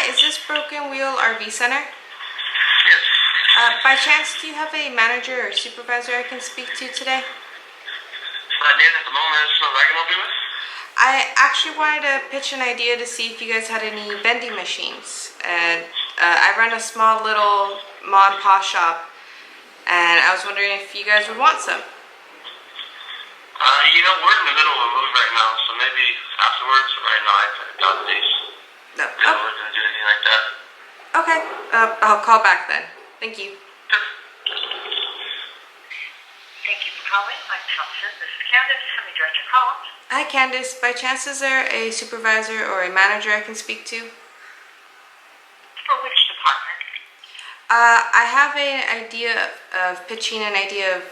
Hi, is this Broken Wheel RV Center? Yes. By chance, do you have a manager or supervisor I can speak to today? Not in at the moment. So I can help you with? I actually wanted to pitch an idea to see if you guys had any vending machines. And I run a small little mom and pop shop, and I was wondering if you guys would want some. We're in the middle of a move right now, so maybe afterwards. Right now, I kind of got these. No. We're not going to do anything like that. Okay. I'll call back then. Thank you. Thank you for calling. My Thompson. This is Candace. Let me direct your call. Hi, Candace. By chance, is there a supervisor or a manager I can speak to? For which department? I have an idea of pitching an idea of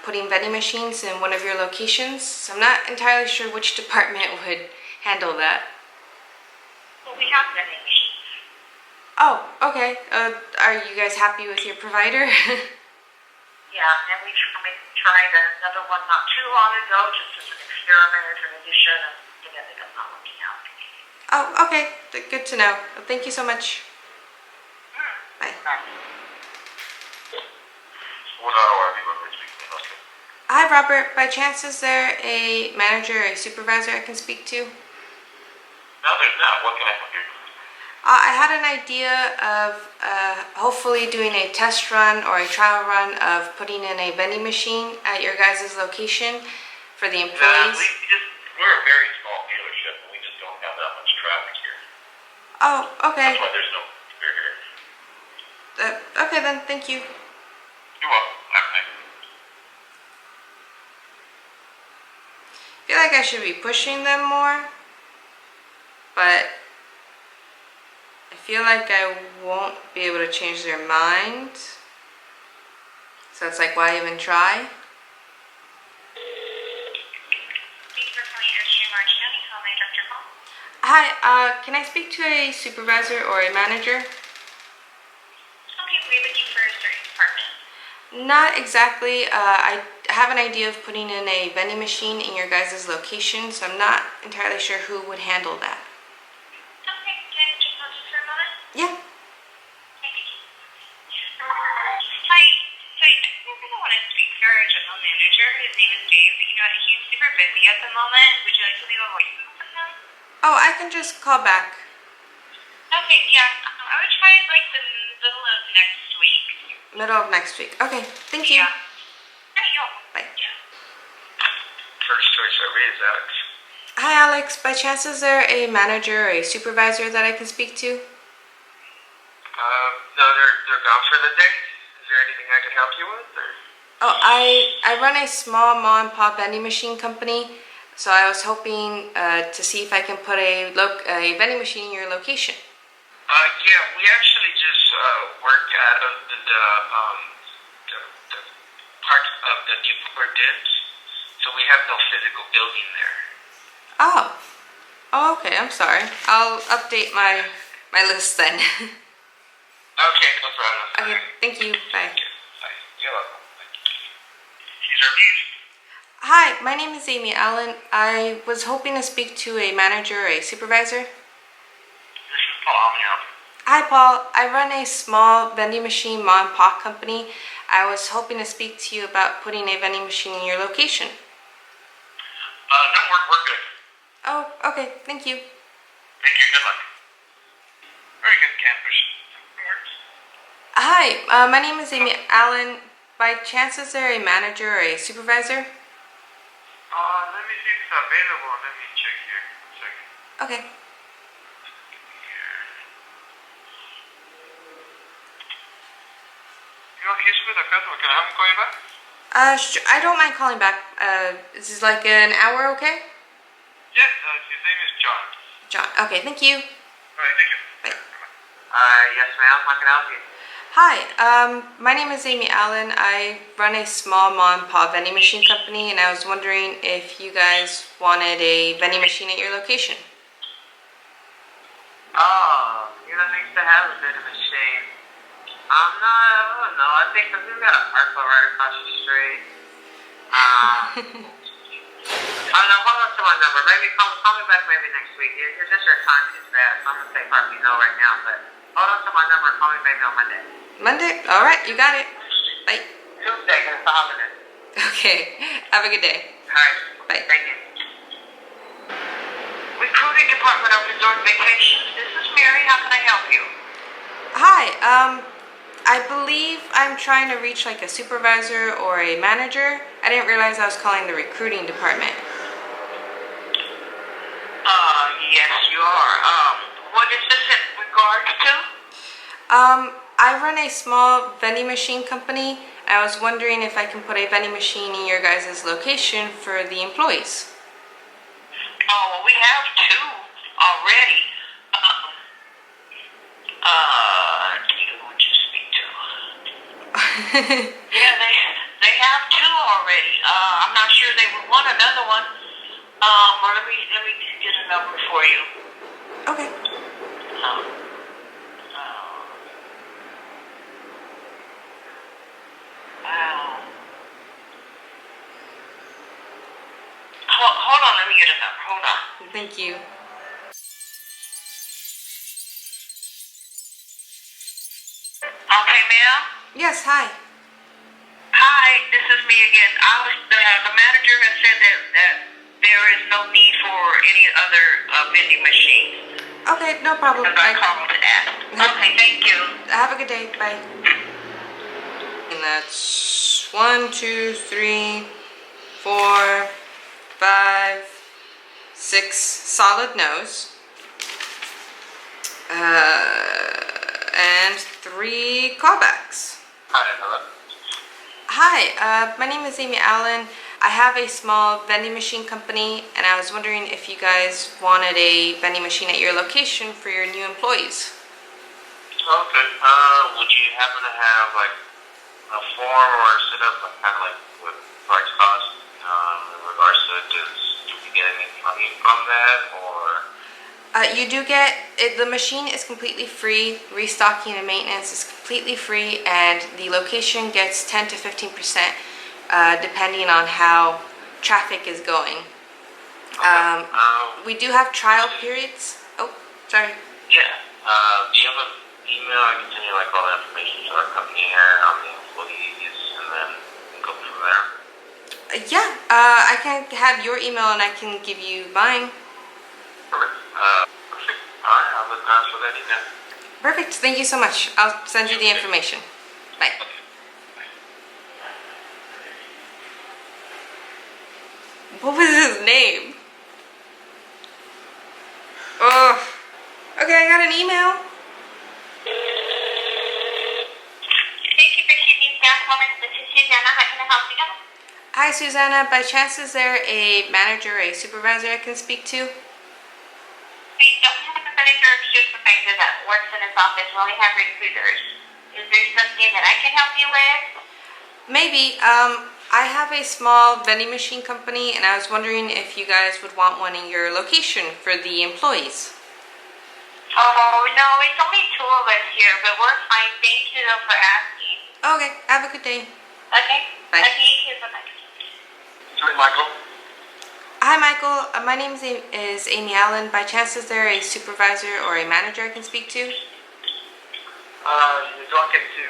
putting vending machines in one of your locations. So I'm not entirely sure which department would handle that. Well, we have vending machines. Oh, okay. Are you guys happy with your provider? Yeah, and we tried another one not too long ago, just as an experiment, as an addition, and it ended up not working out. Oh, okay. Good to know. Well, thank you so much. Bye. Hi, Robert. By chance, is there a manager or a supervisor I can speak to? No, there's not. What can I help you? I had an idea of hopefully doing a test run or a trial run of putting in a vending machine at your guys' location for the employees. We're a very small dealership, and we just don't have that much traffic here. Oh, okay. That's why there's no beer here. Okay then, thank you. You're welcome. I feel like I should be pushing them more, but I feel like I won't be able to change their mind. So it's like, why even try? Thank you for calling Airstream Marchino. How may I direct your call? Hi, can I speak to a supervisor or a manager? Okay, were you looking for a certain department? Not exactly. I have an idea of putting in a vending machine in your guys' location, so I'm not entirely sure who would handle that. Okay, can I put you on just for a moment? Yeah. Thank you. Hi. So I think we're going to want to speak to our general manager. His name is Dave, but he's super busy at the moment. Would you like to leave a voicemail for him? Oh, I can just call back. Okay, yeah. I would try like the middle of next week. Middle of next week. Okay, thank you. Yeah. Hey, yo. Bye. Yeah. First choice RV is Alex. Hi, Alex. By chance, is there a manager or a supervisor that I can speak to? No, they're gone for the day. Is there anything I can help you with, or? Oh, I run a small mom and pop vending machine company, so I was hoping to see if I can put a vending machine in your location. Yeah, we actually just work out of the part of the Newport Dips, so we have no physical building there. Oh. Oh, okay. I'm sorry. I'll update my list then. Okay, no problem. Okay. Thank you. Bye. Bye. You're welcome. These are these. Hi, my name is Amy Allen. I was hoping to speak to a manager or a supervisor. This is Paul. How may I help you? Hi, Paul. I run a small vending machine mom and pop company. I was hoping to speak to you about putting a vending machine in your location. No, we're good. Oh, okay. Thank you. Thank you. Good luck. Very good, campers. Hi, my name is Amy Allen. By chance, is there a manager or a supervisor? Let me see if it's available. Let me check here. One second. Okay. He's with a customer. Can I have him call you back? I don't mind calling back. This is like an hour, okay? Yes, his name is John. John. Okay, thank you. All right, thank you. Bye. Yes, ma'am. How can I help you? Hi, my name is Amy Allen. I run a small mom and pop vending machine company, and I was wondering if you guys wanted a vending machine at your location. Oh, nice to have a bit of a shame. I don't know. I think we've got a parcel right across the street. no, hold on to my number. Maybe call me back maybe next week. It's just your time too fast. So I'm gonna say probably no right now, but hold on to my number. Call me maybe on Monday. Monday? All right, you got it. Bye. Tuesday, because it's a holiday. Okay, have a good day. All right. Bye. Thank you. Recruiting Department of Resort Vacations. This is Mary. How can I help you? Hi, I believe I'm trying to reach like a supervisor or a manager. I didn't realize I was calling the recruiting department. Yes, you are. What is this in regards to? I run a small vending machine company. I was wondering if I can put a vending machine in your guys' location for the employees. Oh, well, we have two already. Who would you speak to? Yeah, they have two already. I'm not sure they would want another one. Or let me get a number for you. Okay. Hold on, let me get a number. Hold on. Thank you. Okay, ma'am. Yes, hi. Hi, this is me again. The manager has said that there is no need for any other vending machines. Okay, no problem. Because I called and asked. Okay, thank you. Have a good day. Bye. And that's 1, 2, 3, 4, 5, 6 solid no's. And 3 callbacks. Hello. Hi, my name is Amy Allen. I have a small vending machine company, and I was wondering if you guys wanted a vending machine at your location for your new employees. Okay. Would you happen to have like a form or a setup, kind of like with price cost in regards to it? Do we get any money from that, or? You do get it, the machine is completely free. Restocking and maintenance is completely free, and the location gets 10 to 15%, depending on how traffic is going. Okay. We do have trial periods. Oh, sorry. Yeah. Do you have an email? I can send you like all the information to our company here on the employees, and then we can go from there. Yeah, I can have your email and I can give you mine. Perfect. Perfect. All right. I'll look out for that email. Perfect. Thank you so much. I'll send you the information. Bye. What was his name? Oh. Okay, I got an email. Thank you for choosing Staff Moments. This is Susanna. How can I help you? Hi, Susanna. By chance, is there a manager or a supervisor I can speak to? We don't have a manager or supervisor that works in this office. We only have recruiters. Is there something that I can help you with? Maybe. I have a small vending machine company, and I was wondering if you guys would want one in your location for the employees. Oh, no, it's only two of us here, but we're fine. Thank you, though, for asking. Okay, have a good day. Okay? Bye. Okay, you too. Bye-bye. Sorry, Michael. Hi, Michael. My name is Amy Allen. By chance, is there a supervisor or a manager I can speak to? You're talking to,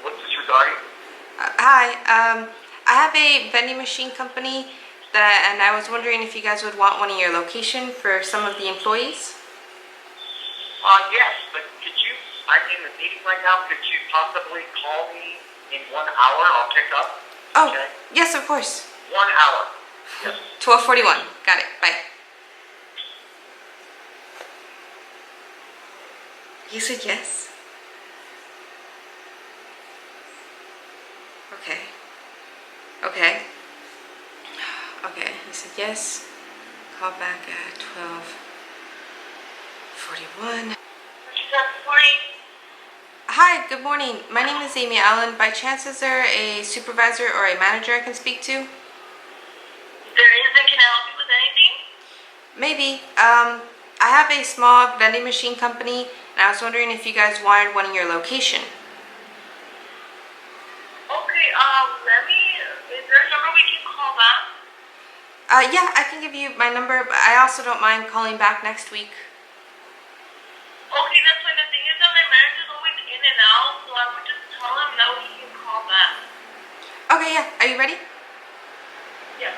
what's this regarding? Hi. I have a vending machine company, and I was wondering if you guys would want one in your location for some of the employees. Yes, but I'm in a meeting right now. Could you possibly call me in 1 hour? I'll pick up. Oh, Okay. yes, of course. 1 hour. Yes. 12:41. Got it. Bye. You said yes? Okay. Okay. Okay, he said yes. Call back at 12:41. Good morning. Hi, good morning. My name is Amy Allen. By chance, is there a supervisor or a manager I can speak to? There isn't. Can I help you with anything? Maybe. I have a small vending machine company, and I was wondering if you guys wanted one in your location. Okay, is there a number we can call back? Yeah, I can give you my number, but I also don't mind calling back next week. Okay, that's fine. The thing is that my manager's always in and out, so I would just tell him that he can call back. Okay, yeah. Are you ready? Yeah.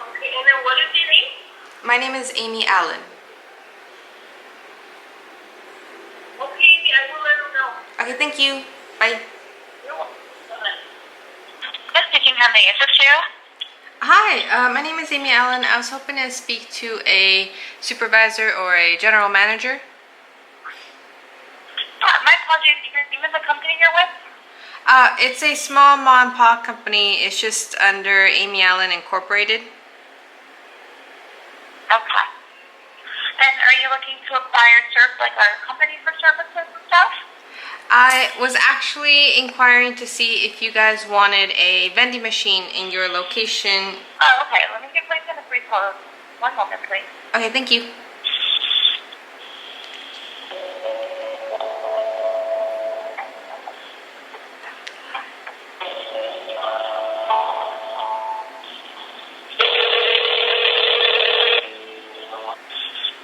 Okay, and then what is your name? My name is Amy Allen. Okay, I will let him know. Okay, thank you. Bye. You're welcome. Yes, speaking. How may I assist you? Hi, my name is Amy Allen. I was hoping to speak to a supervisor or a general manager. My apologies. Your name of the company you're with? It's a small mom and pop company. It's just under Amy Allen Incorporated. Okay. And are you looking to acquire like our company for services and stuff? I was actually inquiring to see if you guys wanted a vending machine in your location. Oh, okay. Let me get placed in a brief hold. One moment, please. Okay, thank you.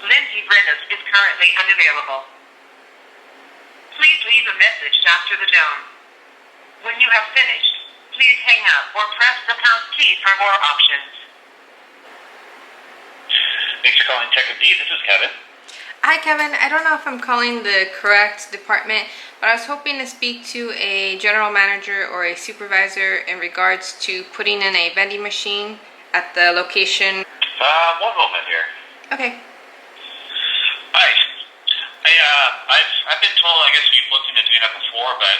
Lindsay Brennan is currently unavailable. Please leave a message after the tone. When you have finished, please hang up or press the pound key for more options. Thanks for calling Tech and D. This is Kevin. Hi, Kevin. I don't know if I'm calling the correct department, but I was hoping to speak to a general manager or a supervisor in regards to putting in a vending machine at the location. One moment here. Okay. Hi. I've been told, I guess we've looked into doing that before, but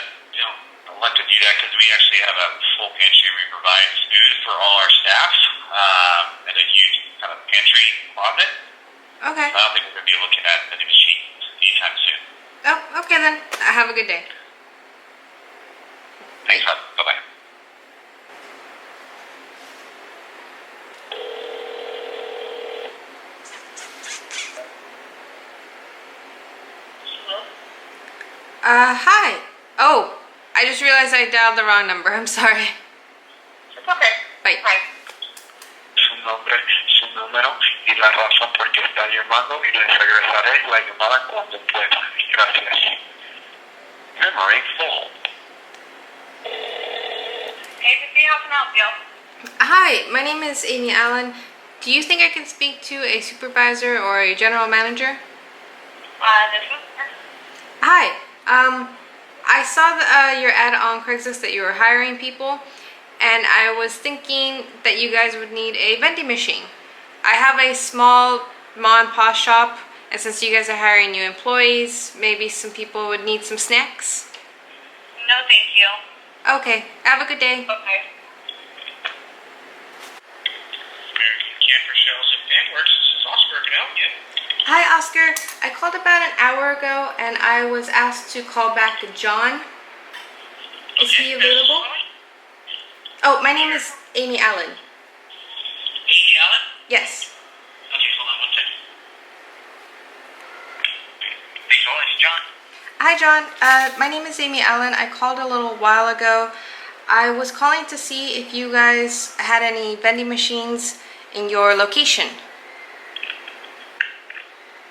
I'd like to do that because we actually have a full pantry. We provide food for all our staff, and a huge kind of pantry closet. Okay. So I don't think we're going to be looking at vending machines anytime soon. Oh, okay then. Have a good day. Thanks, hon. Bye-bye. Hi. Oh, I just realized I dialed the wrong number. I'm sorry. It's okay. Bye. Bye. Su nombre, su número y la razón por qué está llamando y les regresaré la llamada cuando pueda. Gracias. Memory full. ABC, how can I help you? Hi, my name is Amy Allen. Do you think I can speak to a supervisor or a general manager? This is... Hi. I saw your ad on Craigslist that you were hiring people, and I was thinking that you guys would need a vending machine. I have a small mom and pop shop, and since you guys are hiring new employees, maybe some people would need some snacks. No, thank you. Okay, have a good day. Okay. American Camper Shells and Fanworks. This is Oscar. Can I help you? Hi, Oscar. I called about an hour ago, and I was asked to call back to John. Is he available? Oh, my name is Amy Allen. Amy Allen? Yes. Okay, hold on one second. Thanks for calling. It's John. Hi, John. My name is Amy Allen. I called a little while ago. I was calling to see if you guys had any vending machines in your location.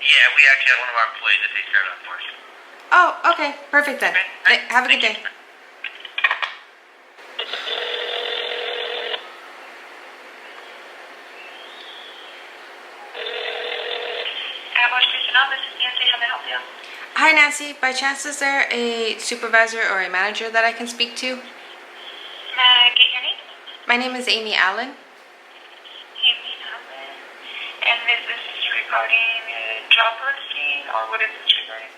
Yeah, we actually have one of our employees that takes care of that for us. Oh, okay. Perfect then. Okay. Have a good day. This is Nancy. How may I help you? Hi, Nancy. By chance, is there a supervisor or a manager that I can speak to? May I get your name? My name is Amy Allen. Amy Allen. And is this regarding a job listing, or what is this regarding?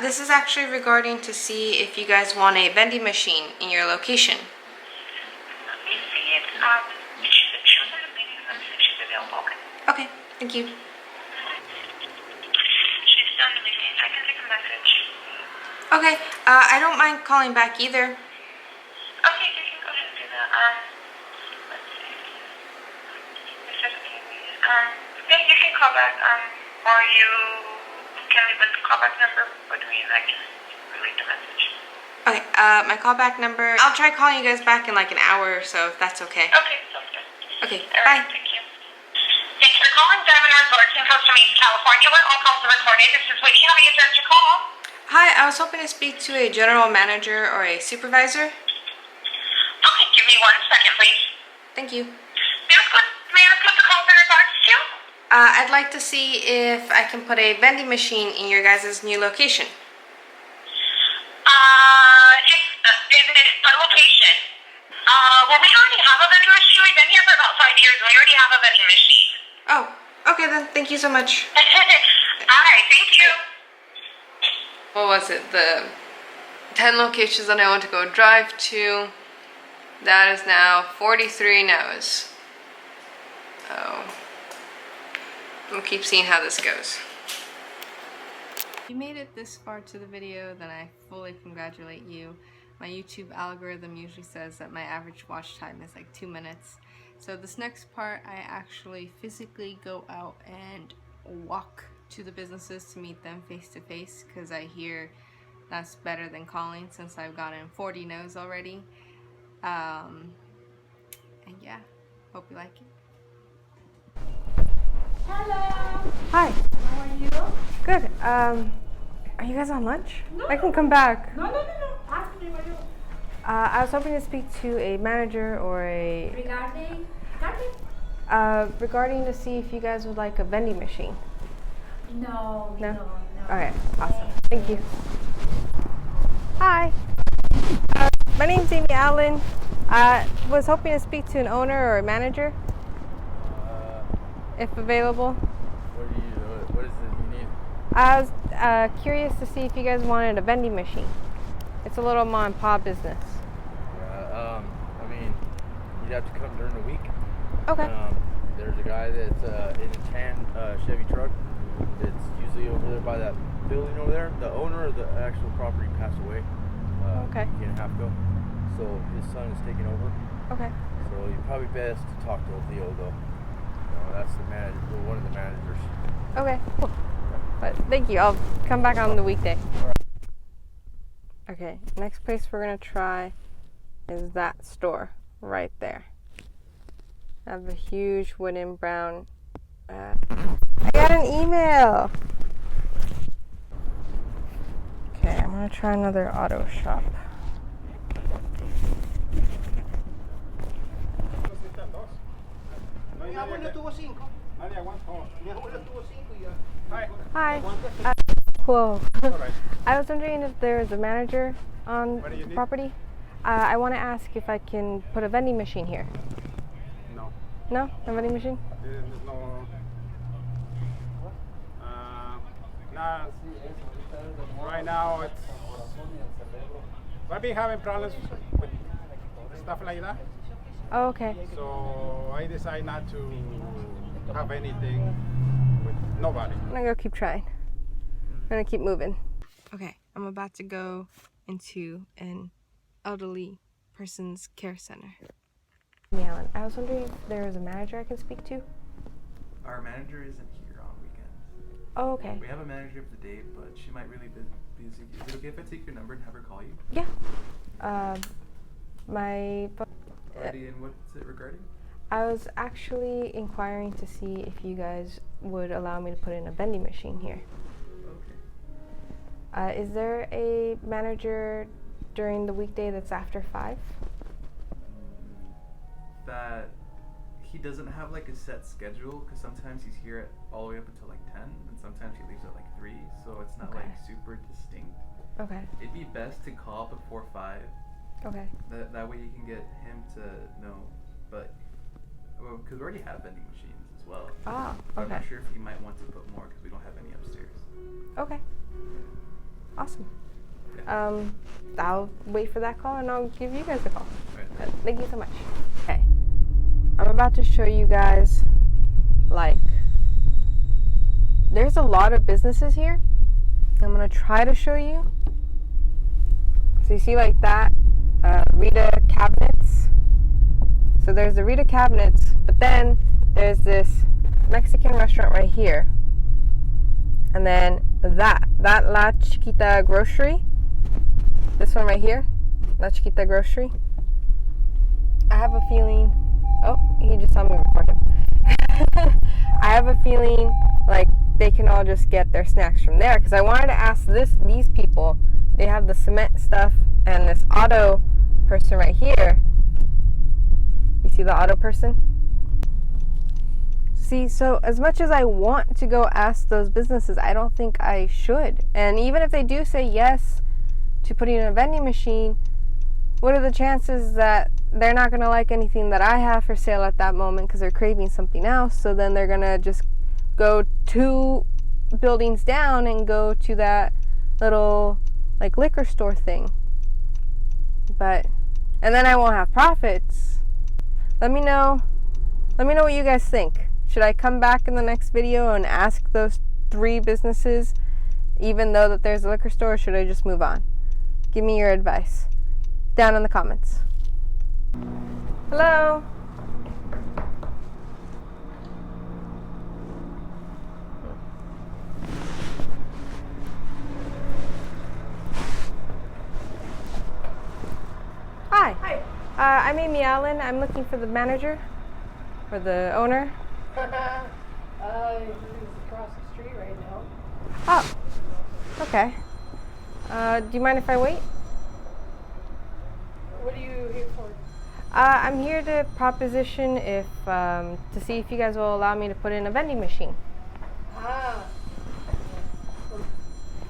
This is actually regarding to see if you guys want a vending machine in your location. Let me see it. She was in a meeting. Let me see if she's available. Okay. Okay, thank you. She's done the meeting. I can take a message. Okay, I don't mind calling back either. Okay, you can go ahead and do that. Let's see. This is Amy. Yeah, you can call back. Or you can leave a callback number. What do you mean? I can relate the message. Okay, my callback number. I'll try calling you guys back in like an hour or so if that's okay. Okay, sounds good. Okay, All bye. right, thank you. Thanks for calling Diamond Resorts in Costa Mesa, California, where all calls are recorded. This is Whitney. How may I address your call? Hi, I was hoping to speak to a general manager or a supervisor. Okay, give me 1 second, please. Thank you. May I ask what the call's in regards to? I'd like to see if I can put a vending machine in your guys' new location. Is it a location? Well, we already have a vending machine. We've been here for about 5 years, and we already have a vending machine. Oh, okay then. Thank you so much. All right, thank you. What was it? The 10 locations that I want to go drive to. That is now 43 no's. Oh. We'll keep seeing how this goes. If you made it this far to the video, then I fully congratulate you. My YouTube algorithm usually says that my average watch time is like 2 minutes. So this next part, I actually physically go out and walk to the businesses to meet them face to face, because I hear that's better than calling since I've gotten 40 no's already. And yeah, hope you like it. Hello. Hi. How are you? Good. Are you guys on lunch? I can come back. No. Ask me what you I was hoping to speak to a manager or a regarding. regarding to see if you guys would like a vending machine. No. No? No. Okay, awesome. Thank you. Hi. My name's Amy Allen. I was hoping to speak to an owner or a manager, if available. What is it you need? I was curious to see if you guys wanted a vending machine. It's a little mom and pop business. I mean, you'd have to come during the week. Okay. There's a guy that's in a tan Chevy truck that's usually over there by that building over there. The owner of the actual property passed away Okay. a year and a half ago. So his son is taking over. Okay. So you're probably best to talk to Leo though. That's the manager, one of the managers. Okay, cool. But thank you. I'll come back on the weekday. Okay, next place we're gonna try is that store right there. I have a huge wooden brown. I got an email. Okay, I'm gonna try another auto shop. Hi. Whoa. I was wondering if there's a manager on the property. I want to ask if I can put a vending machine here. No. No? No vending machine? There's no. Nah, right now it's. I've been having problems with stuff like that, Oh, okay. so I decide not to have anything with nobody. I'm gonna go keep trying. I'm gonna keep moving. Okay, I'm about to go into an elderly person's care center. Alan, I was wondering if there was a manager I can speak to. Our manager isn't here on weekends. Oh, okay. We have a manager for the day, but she might really be busy. Is it okay if I take your number and have her call you? Yeah. My. Alrighty, and what's it regarding? I was actually inquiring to see if you guys would allow me to put in a vending machine here. Okay. Is there a manager during the weekday that's after 5? That he doesn't have like a set schedule, because sometimes he's here at all the way up until like 10, and sometimes he leaves at like 3, so it's not Okay. like super distinct. Okay. It'd be best to call before 5. Okay. That way you can get him to know, but because we already have vending machines as well. Ah, But I'm okay. not sure if he might want to put more because we don't have any upstairs. Okay. Awesome. Yeah. I'll wait for that call and I'll give you guys a call. Right. Thank you so much. Okay. I'm about to show you guys, like, there's a lot of businesses here. I'm gonna try to show you. So you see like that, Rita cabinets. So there's the Rita cabinets, but then there's this Mexican restaurant right here. And then that La Chiquita grocery. This one right here, La Chiquita grocery. I have a feeling Oh, he just saw me record him. I have a feeling like they can all just get their snacks from there, because I wanted to ask these people. They have the cement stuff and this auto person right here. You see the auto person? See, so as much as I want to go ask those businesses, I don't think I should. And even if they do say yes to putting in a vending machine, what are the chances that they're not going to like anything that I have for sale at that moment because they're craving something else? So then they're going to just go 2 buildings down and go to that little like liquor store thing. And then I won't have profits. Let me know what you guys think. Should I come back in the next video and ask those 3 businesses even though that there's a liquor store, or should I just move on? Give me your advice down in the comments. Hello. Hi. Hi. I'm Amy Allen. I'm looking for the manager or the owner. He's across the street right now. Oh, okay. Do you mind if I wait? What are you here for? I'm here to proposition to see if you guys will allow me to put in a vending machine. Well,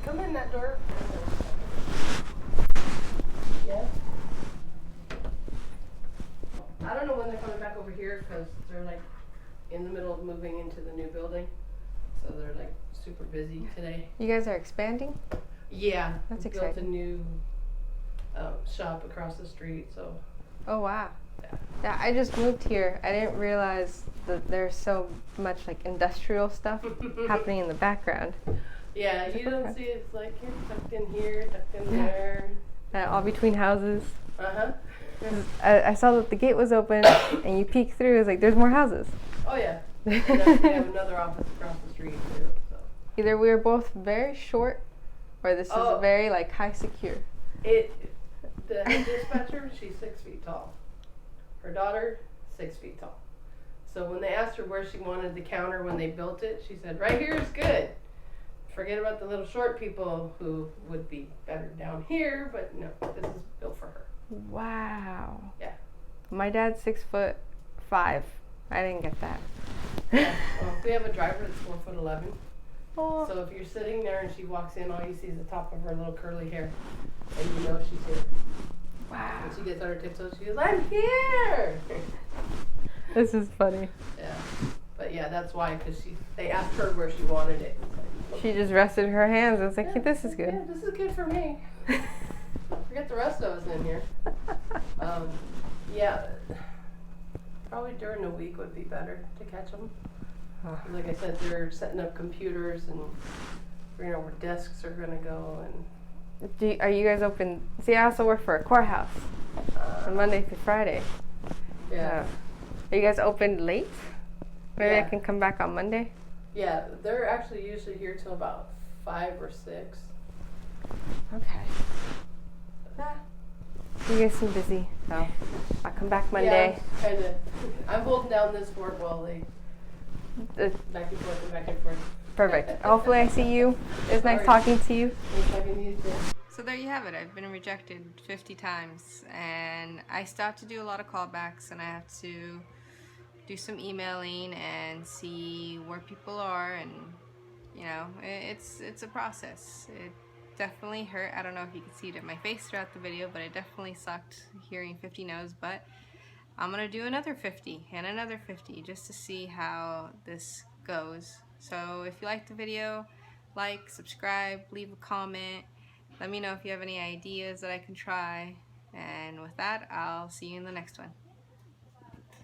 come in that door. Yeah. I don't know when they're coming back over here because they're like in the middle of moving into the new building. So they're like super busy today. You guys are expanding? Yeah. That's we built exciting. a new shop across the street, so. Oh wow. Yeah, I just moved here. I didn't realize that there's so much like industrial stuff happening in the background. Yeah, you don't see it's like you're tucked in here, tucked in there. All between houses. Uh-huh. I saw that the gate was open and you peek through. It's like there's more houses. Oh yeah. We have another office across the street too. So. Either we're both very short, or this is very like high secure. The head dispatcher, she's 6 feet tall. Her daughter, 6 feet tall. So when they asked her where she wanted the counter when they built it, she said, right here is good. Forget about the little short people who would be better down here, but no, this is built for her. Wow. Yeah. My dad's 6'5". I didn't get that. Yeah. Well, we have a driver that's 4'11". Oh. So if you're sitting there and she walks in, all you see is the top of her little curly hair, and you know she's here. Wow. When she gets on her tiptoes, she goes, I'm here! This is funny. Yeah. But yeah, that's why, because they asked her where she wanted it. She just rested her hands. I was like, yeah, this is good. Yeah, this is good for me. Forget the rest of us in here. Yeah. Probably during the week would be better to catch them. Like I said, they're setting up computers and figuring out where desks are going to go. And Are you guys open? See, I also work for a courthouse on Monday through Friday. Yeah. Are you guys open late? Maybe Yeah. I can come back on Monday. Yeah, they're actually usually here till about 5 or 6. Okay. Yeah. You guys seem busy, so I'll come back Monday. Yeah, kind of. I'm holding down this fort while they back and forth and back and forth. Perfect. Hopefully I see you. It was nice talking to you. Nice talking to you too. So there you have it. I've been rejected 50 times, and I still have to do a lot of callbacks, and I have to do some emailing and see where people are, and you know, it's a process. It definitely hurt. I don't know if you can see it in my face throughout the video, but it definitely sucked hearing 50 no's, but I'm gonna do another 50 and another 50 just to see how this goes. So if you liked the video, like, subscribe, leave a comment, let me know if you have any ideas that I can try, and with that, I'll see you in the next one.